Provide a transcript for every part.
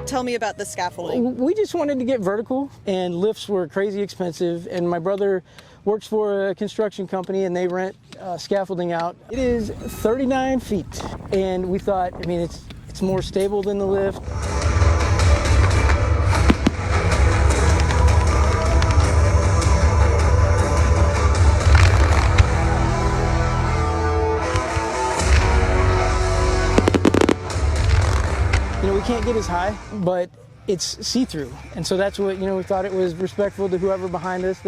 tell me about the scaffolding. We just wanted to get vertical, and lifts were crazy expensive, and my brother works for a construction company and they rent scaffolding out. It is 39 feet, and we thought, I mean, it's more stable than the lift. You know, we can't get as high, but it's see-through, and so that's what, you know, we thought it was respectful to whoever behind us.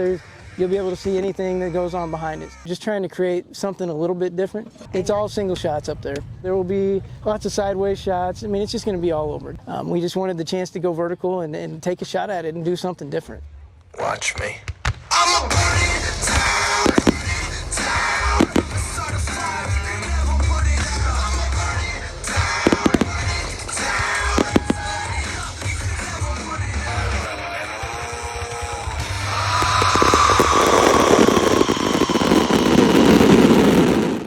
You'll be able to see anything that goes on behind us. Just trying to create something a little bit different. It's all single shots up there. There will be lots of sideways shots. I mean, it's just going to be all over. We just wanted the chance to go vertical and take a shot at it and do something different. Watch me. I'm a